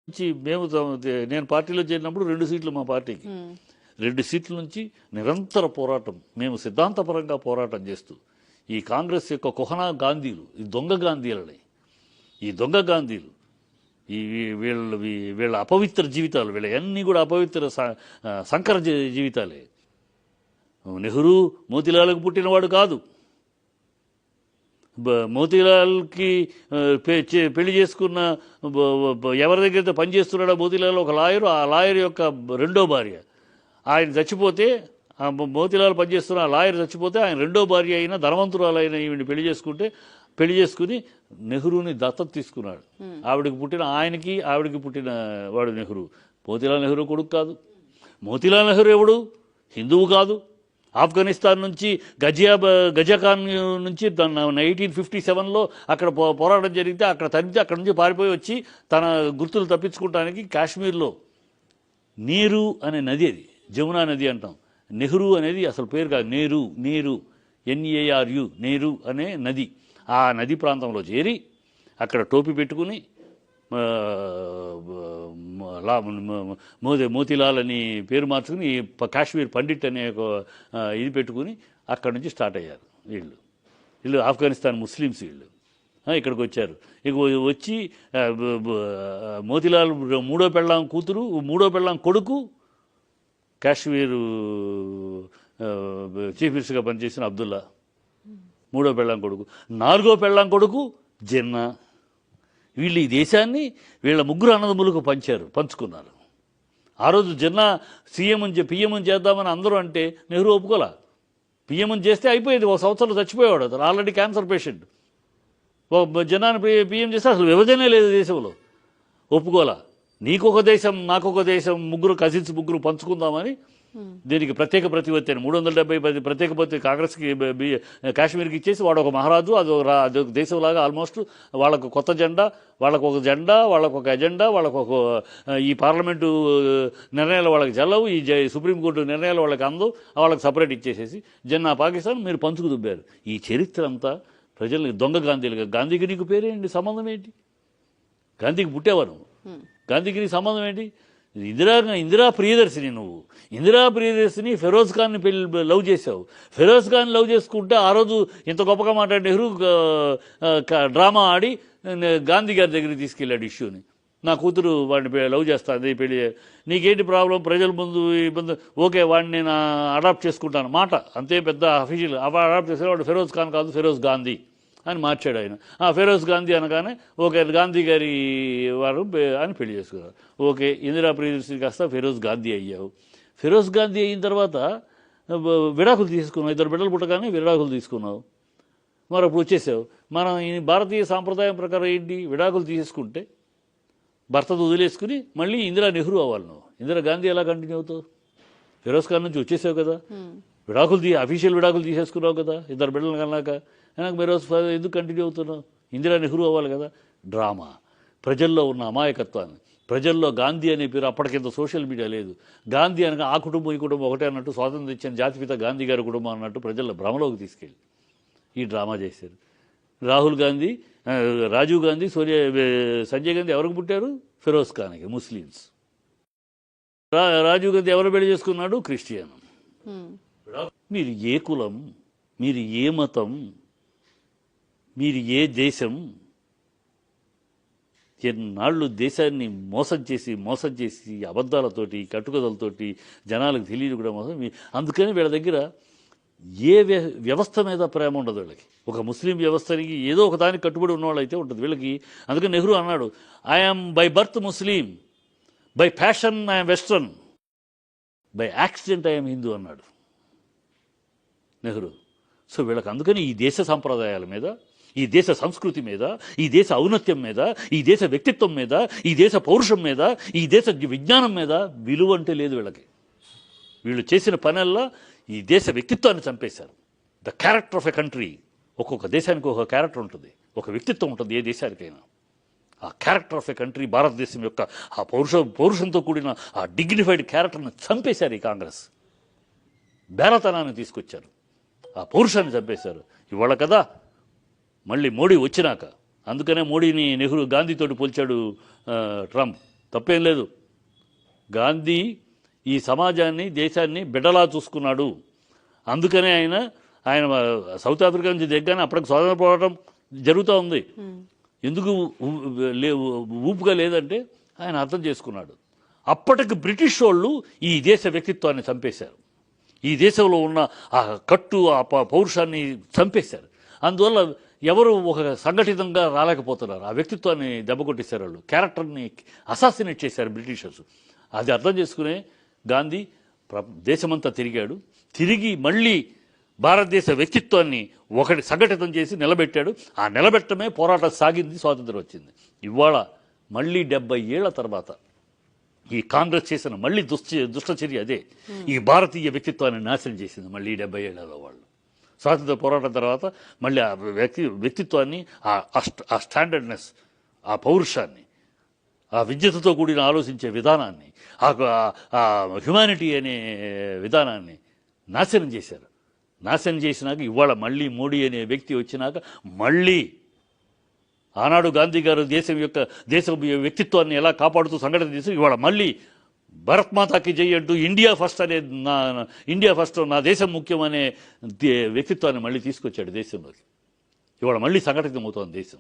మేము నేను పార్టీలో చేరినప్పుడు 2 సీట్లు మా పార్టీకి. 2 సీట్ల నుంచి నిరంతర పోరాటం, మేము సిద్ధాంతపరంగా పోరాటం చేస్తూ ఈ కాంగ్రెస్ యొక్క కుహనా గాంధీలు, ఈ దొంగ గాంధీలని, ఈ దొంగ గాంధీలు, ఈ వీళ్ళ అపవిత్ర జీవితాలు, వీళ్ళ అన్నీ కూడా అపవిత్ర సంకర జీవితాలే. నెహ్రూ మోతీలాల్కి పుట్టినవాడు కాదు. మోతీలాల్కి పెళ్లి చేసుకున్న ఎవరి దగ్గర పనిచేస్తున్నాడో మోతీలాల్ ఒక లాయరు, ఆ లాయర్ యొక్క రెండో భార్య. ఆయన చచ్చిపోతే, మోతీలాల్ పనిచేస్తున్న ఆ లాయర్ చచ్చిపోతే ఆయన రెండో భార్య అయిన ధనవంతురాలైన ఈవిని పెళ్లి చేసుకుని నెహ్రూని దత్తత తీసుకున్నాడు. ఆవిడికి పుట్టిన వాడు నెహ్రూ. మోతీలాల్ నెహ్రూ కొడుకు కాదు. మోతీలాల్ నెహ్రూ ఎవడు? హిందువు కాదు. ఆఫ్ఘనిస్తాన్ నుంచి గజాఖాన్ నుంచి 1857లో అక్కడ పోరాటం జరిగితే అక్కడ తరిమితే అక్కడ నుంచి పారిపోయి వచ్చి తన గుర్తులు తప్పించుకోవడానికి కాశ్మీర్లో నీరు అనే నది, అది జమునా నది అంటాం. నెహ్రూ అనేది అసలు పేరు కాదు, నీరు NARU, నీరు అనే నది. ఆ నది ప్రాంతంలో చేరి అక్కడ టోపీ పెట్టుకుని మోతీలాల్ అని పేరు మార్చుకుని కాశ్మీర్ పండిట్ అనే ఒక ఇది పెట్టుకుని అక్కడ నుంచి స్టార్ట్ అయ్యారు. వీళ్ళు ఆఫ్ఘనిస్తాన్ ముస్లిమ్స్. వీళ్ళు ఇక్కడికి వచ్చారు. ఇక వచ్చి మోతీలాల్ మూడో పెళ్ళాం కొడుకు కాశ్మీర్ చీఫ్ మినిస్టర్గా పనిచేసిన అబ్దుల్లా, మూడో పెళ్ళాం కొడుకు. నాలుగో పెళ్ళాం కొడుకు జిన్నా. వీళ్ళు ఈ దేశాన్ని వీళ్ళ ముగ్గురు అన్నదమ్ములకు పంచుకున్నారు. ఆ రోజు జిన్నా పిఎం చేద్దామని అందరూ అంటే నెహ్రూ ఒప్పుకోలే. పిఎం చేస్తే అయిపోయేది, 1 సంవత్సరంలో చచ్చిపోయేవాడు. అతను ఆల్రెడీ క్యాన్సర్ పేషెంట్. జిన్నాని పిఎం చేస్తే అసలు విభజనే లేదు దేశంలో. ఒప్పుకోలే. నీకొక దేశం నాకొక దేశం, ముగ్గురు కజిన్స్ ముగ్గురు పంచుకుందామని దీనికి ప్రత్యేక ప్రతిపత్తి అని 370 ప్రత్యేక ప్రతి కాంగ్రెస్కి కాశ్మీర్కి ఇచ్చేసి వాడు ఒక మహారాజు, అదొక దేశంలాగా ఆల్మోస్ట్. వాళ్ళకు కొత్త జెండా, వాళ్ళకొక జెండా, వాళ్ళకొక ఎజెండా, వాళ్ళకొక ఈ పార్లమెంటు నిర్ణయాలు వాళ్ళకి చెల్లవు, ఈ సుప్రీంకోర్టు నిర్ణయాలు వాళ్ళకి అందవు, వాళ్ళకి సపరేట్ ఇచ్చేసేసి జిన్నా పాకిస్తాన్ మీరు పంచుకు దుబ్బారు. ఈ చరిత్ర అంతా ప్రజల్ని దొంగ గాంధీలుగా. గాంధీకి నీకు పేరేంటి, సంబంధం ఏంటి? గాంధీకి పుట్టేవారు, గాంధీకి నీకు సంబంధం ఏంటి? ఇందిరా ప్రియదర్శిని. నువ్వు ఇందిరా ప్రియదర్శిని ఫెరోజ్ ఖాన్ని లవ్ చేసావు. ఫెరోజ్ ఖాన్ లవ్ చేసుకుంటే ఆ రోజు ఇంత గొప్పగా మాట్లాడే నెహ్రూ డ్రామా ఆడి గాంధీ గారి దగ్గరికి తీసుకెళ్ళాడు ఇష్యూని. నా కూతురు వాడిని లవ్ చేస్తాను, పెళ్లి, నీకేంటి ప్రాబ్లం? ప్రజల ముందు ఇబ్బంది, ఓకే వాడిని నేను అడాప్ట్ చేసుకుంటాను మాట, అంతే పెద్ద అఫీషియల్. అడాప్ట్ చేసే వాడు ఫెరోజ్ ఖాన్ కాదు, ఫెరోజ్ గాంధీ అని మార్చాడు ఆయన. ఫెరోజ్ గాంధీ అనగానే ఓకే గాంధీ గారి వారు అని పెళ్లి చేసుకున్నారు. ఓకే, ఇందిరా ప్రియదర్శిని కాస్త ఫెరోజ్ గాంధీ అయ్యావు. ఫెరోజ్ గాంధీ అయిన తర్వాత విడాకులు తీసుకున్నావు. 2 బిడ్డలు పుట్టగానే విడాకులు తీసుకున్నావు. మరి అప్పుడు వచ్చేసావు. మనం ఈ భారతీయ సాంప్రదాయం ప్రకారం ఏంటి, విడాకులు తీసుకుంటే భర్తను వదిలేసుకుని మళ్ళీ ఇందిరా నెహ్రూ అవ్వాలి. నువ్వు ఇందిరా గాంధీ ఎలా కంటిన్యూ అవుతావు? ఫెరోజ్ ఖాన్ నుంచి వచ్చేసావు కదా, అఫీషియల్ విడాకులు తీసేసుకున్నావు కదా 2 బిడ్డలు కన్నాక. మీరు ఎందుకు కంటిన్యూ అవుతున్నావు? ఇందిరా నెహ్రూ అవ్వాలి కదా. డ్రామా. ప్రజల్లో ఉన్న అమాయకత్వాన్ని, ప్రజల్లో గాంధీ అనే పేరు, అప్పటికింత సోషల్ మీడియా లేదు. గాంధీ అనగా ఆ కుటుంబం ఈ కుటుంబం ఒకటే అన్నట్టు, స్వాతంత్రం ఇచ్చిన జాతిపిత గాంధీ గారి కుటుంబం అన్నట్టు ప్రజల భ్రమలోకి తీసుకెళ్ళి ఈ డ్రామా చేశారు. రాజీవ్ గాంధీ, సంజయ్ గాంధీ ఎవరికి పుట్టారు? ఫెరోజ్ ఖాన్కి, ముస్లిమ్స్. రాజీవ్ గాంధీ ఎవరు పెళ్లి చేసుకున్నాడు? క్రిస్టియన్. మీరు ఏ కులం, మీరు ఏ మతం, మీరు ఏ దేశం? ఎన్నాళ్ళు దేశాన్ని మోసం చేసి అబద్ధాలతోటి, కట్టుకథలతోటి జనాలకు తెలియదు కూడా మోసం. అందుకని వీళ్ళ దగ్గర ఏ వ్యవస్థ మీద ప్రేమ ఉండదు వీళ్ళకి. ఒక ముస్లిం వ్యవస్థకి ఏదో ఒక దానికి కట్టుబడి ఉన్నవాళ్ళు అయితే ఉంటుంది వీళ్ళకి. అందుకని నెహ్రూ అన్నాడు, I'm by birth Muslim, by passion I'm western, by accident I'm Hindu అన్నాడు నెహ్రూ. సో వీళ్ళకి అందుకని ఈ దేశ సంప్రదాయాల మీద, ఈ దేశ సంస్కృతి మీద, ఈ దేశ ఔన్నత్యం మీద, ఈ దేశ వ్యక్తిత్వం మీద, ఈ దేశ పౌరుషం మీద, ఈ దేశ విజ్ఞానం మీద విలువ అంటే లేదు వీళ్ళకి. వీళ్ళు చేసిన పనల్లా ఈ దేశ వ్యక్తిత్వాన్ని చంపేశారు. The character of a country. ఒక్కొక్క దేశానికి ఒక క్యారెక్టర్ ఉంటుంది, ఒక వ్యక్తిత్వం ఉంటుంది ఏ దేశానికైనా. ఆ క్యారెక్టర్ ఆఫ్ ఎ కంట్రీ, భారతదేశం యొక్క ఆ పౌరుషంతో కూడిన ఆ డిగ్నిఫైడ్ క్యారెక్టర్ని చంపేశారు ఈ కాంగ్రెస్. బేరతనాన్ని తీసుకొచ్చారు, ఆ పౌరుషాన్ని చంపేశారు. ఇవాళ కదా మళ్ళీ మోడీ వచ్చినాక, అందుకనే మోడీని నెహ్రూ గాంధీతోటి పోల్చాడు ట్రంప్. తప్పేం లేదు. గాంధీ ఈ సమాజాన్ని దేశాన్ని బిడ్డలా చూసుకున్నాడు. అందుకనే ఆయన సౌత్ ఆఫ్రికా నుంచి దిగ్గానే అప్పటికి స్వాతంత్ర పోరాటం జరుగుతూ ఉంది. ఎందుకు ఊపుగా లేదంటే ఆయన అర్థం చేసుకున్నాడు. అప్పటికి బ్రిటిష్ వాళ్ళు ఈ దేశ వ్యక్తిత్వాన్ని చంపేశారు. ఈ దేశంలో ఉన్న ఆ కట్టు ఆ పౌరుషాన్ని చంపేశారు. అందువల్ల ఎవరు ఒక సంఘటితంగా రాలేకపోతున్నారు. ఆ వ్యక్తిత్వాన్ని దెబ్బకొట్టేశారు. వాళ్ళు క్యారెక్టర్ని అసాసినేట్ చేశారు బ్రిటిషర్స్. అది అర్థం చేసుకునే గాంధీ దేశమంతా తిరిగాడు. తిరిగి మళ్ళీ భారతదేశ వ్యక్తిత్వాన్ని ఒకటి సంఘటితం చేసి నిలబెట్టాడు. ఆ నిలబెట్టమే పోరాటం సాగింది, స్వాతంత్రం వచ్చింది. ఇవాళ మళ్ళీ 70 ఏళ్ల తర్వాత ఈ కాంగ్రెస్ చేసిన మళ్ళీ దుష్టచర్య అదే. ఈ భారతీయ వ్యక్తిత్వాన్ని నాశనం చేసింది మళ్ళీ 70 ఏళ్లలో వాళ్ళు. స్వాతంత్ర పోరాటం తర్వాత మళ్ళీ ఆ వ్యక్తిత్వాన్ని, ఆ స్టాండర్డ్నెస్, ఆ పౌరుషాన్ని, ఆ విద్యతో కూడిన ఆలోచించే విధానాన్ని, ఆ హ్యుమానిటీ అనే విధానాన్ని నాశనం చేశారు. నాశనం చేసినాక ఇవాళ మళ్ళీ మోడీ అనే వ్యక్తి వచ్చినాక మళ్ళీ ఆనాడు గాంధీ గారు దేశ వ్యక్తిత్వాన్ని ఎలా కాపాడుతూ సంఘటన చేసి ఇవాళ మళ్ళీ భారత్ మాతాకి జై అంటూ ఇండియా ఫస్ట్ నా దేశం ముఖ్యం అనే వ్యక్తిత్వాన్ని మళ్ళీ తీసుకొచ్చాడు దేశంలోకి. ఇవాళ మళ్ళీ సంఘటితమవుతోంది దేశం.